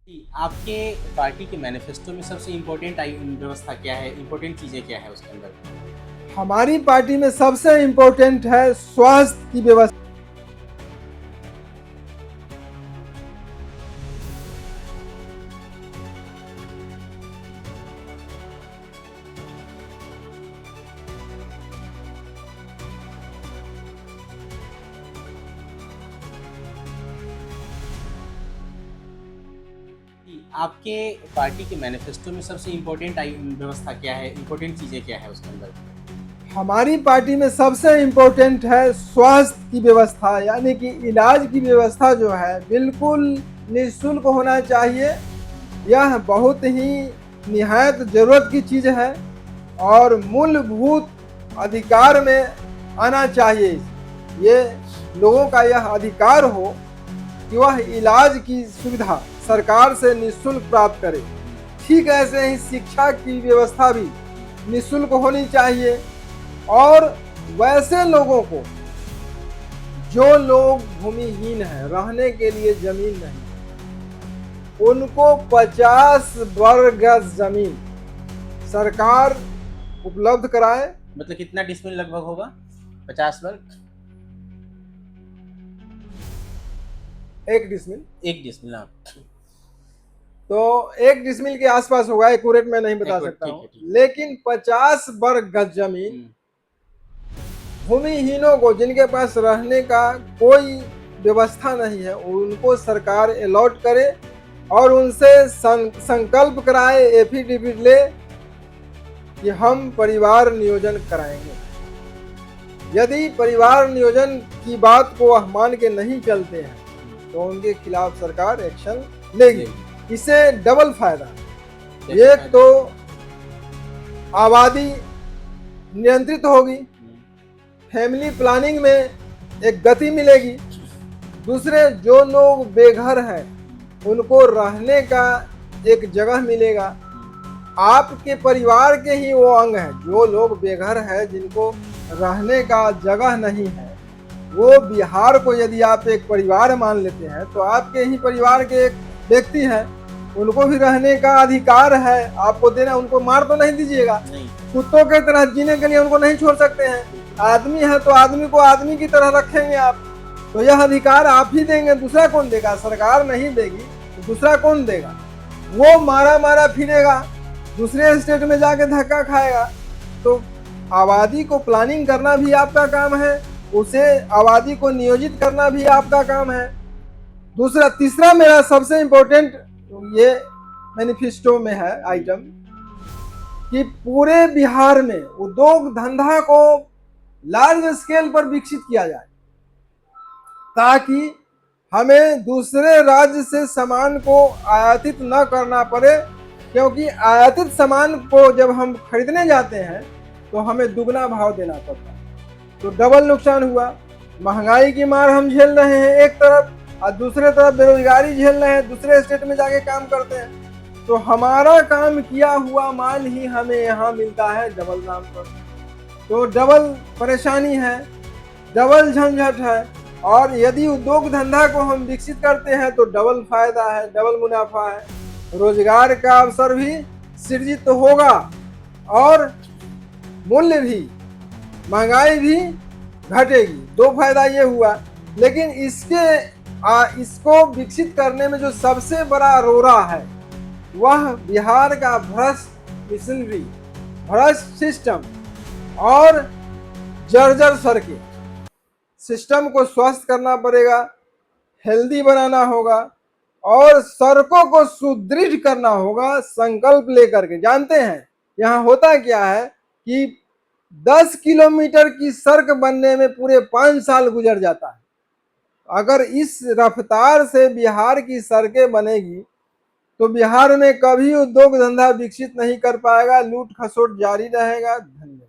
जी, आपके पार्टी के मैनिफेस्टो में सबसे इम्पोर्टेंट व्यवस्था क्या है? इम्पोर्टेंट चीज़ें क्या है उसके अंदर? हमारी पार्टी में सबसे इम्पोर्टेंट है स्वास्थ्य की व्यवस्था। जी, आपके पार्टी के मैनिफेस्टो में सबसे इम्पोर्टेंट व्यवस्था क्या है? इम्पोर्टेंट चीज़ें क्या है उसके अंदर? हमारी पार्टी में सबसे इम्पोर्टेंट है स्वास्थ्य की व्यवस्था, यानी कि इलाज की व्यवस्था जो है बिल्कुल निःशुल्क होना चाहिए। यह बहुत ही निहायत ज़रूरत की चीज़ है और मूलभूत अधिकार में आना चाहिए। ये लोगों का यह अधिकार हो कि वह इलाज की सुविधा सरकार से निःशुल्क प्राप्त करे। ठीक ऐसे ही शिक्षा की व्यवस्था भी निःशुल्क होनी चाहिए और वैसे लोगों को जो लोग भूमिहीन हैं, रहने के लिए जमीन नहीं, उनको 50 वर्ग गज जमीन सरकार उपलब्ध कराए। मतलब कितना डिसमिल लगभग होगा? 50 वर्ग? 1 डिसमिल, 1 डिसमिल, हाँ। तो 1 डिसमिल के आसपास होगा, एक्यूरेट मैं नहीं बता एक्यूरेट, सकता ठीक हूँ, है, ठीक है। लेकिन 50 वर्ग गज जमीन हुँ, भूमिहीनों को, जिनके पास रहने का कोई व्यवस्था नहीं है, उनको सरकार अलॉट करे और उनसे संकल्प कराए, एफिडेविट ले कि हम परिवार नियोजन कराएंगे। यदि परिवार नियोजन की बात को वह मान के नहीं चलते हैं तो उनके खिलाफ सरकार एक्शन लेगी। इससे डबल फायदा, कैसे एक फ़ायदा? तो आबादी नियंत्रित होगी, हुँ, फैमिली प्लानिंग में एक गति मिलेगी। दूसरे, जो लोग बेघर हैं उनको रहने का एक जगह मिलेगा। हुँ, आपके परिवार के ही वो अंग हैं जो लोग बेघर हैं, जिनको रहने का जगह नहीं है। वो बिहार को यदि आप एक परिवार मान लेते हैं तो आपके ही परिवार के एक व्यक्ति हैं, उनको भी रहने का अधिकार है आपको देना। उनको मार तो नहीं दीजिएगा, नहीं, कुत्तों के तरह जीने के लिए उनको नहीं छोड़ सकते हैं। बिल्कुल। आदमी है तो आदमी को आदमी की तरह रखेंगे आप, तो यह अधिकार आप ही देंगे, दूसरा कौन देगा? सरकार नहीं देगी तो दूसरा कौन देगा? वो मारा मारा फिरेगा, दूसरे स्टेट में जाके धक्का खाएगा। तो आबादी को प्लानिंग करना भी आपका काम है, उसे आबादी को नियोजित करना भी आपका काम है। दूसरा, तीसरा मेरा सबसे इंपॉर्टेंट ये मैनिफेस्टो में है आइटम कि पूरे बिहार में उद्योग धंधा को लार्ज स्केल पर विकसित किया जाए, ताकि हमें दूसरे राज्य से सामान को आयातित न करना पड़े। क्योंकि आयातित सामान को जब हम खरीदने जाते हैं तो हमें दुगना भाव देना पड़ता है, तो डबल नुकसान हुआ। महंगाई की मार हम झेल रहे हैं एक तरफ, और दूसरे तरफ बेरोजगारी झेल रहे हैं, दूसरे स्टेट में जाके काम करते हैं। तो हमारा काम किया हुआ माल ही हमें यहाँ मिलता है डबल दाम पर, तो डबल परेशानी है, डबल झंझट है। और यदि उद्योग धंधा को हम विकसित करते हैं तो डबल फायदा है, डबल मुनाफा है, रोजगार का अवसर भी सृजित तो होगा और मूल्य भी, महंगाई भी घटेगी। दो फायदा ये हुआ। लेकिन इसको विकसित करने में जो सबसे बड़ा रोड़ा है वह बिहार का भ्रष्ट मिशनरी, भ्रष्ट सिस्टम और जर्जर सड़कें। सिस्टम को स्वस्थ करना पड़ेगा, हेल्दी बनाना होगा और सड़कों को सुदृढ़ करना होगा संकल्प लेकर के। जानते हैं यहाँ होता क्या है कि 10 किलोमीटर की सड़क बनने में पूरे 5 साल गुजर जाता है। अगर इस रफ्तार से बिहार की सड़कें बनेगी तो बिहार में कभी उद्योग धंधा विकसित नहीं कर पाएगा, लूट खसोट जारी रहेगा। धन्यवाद।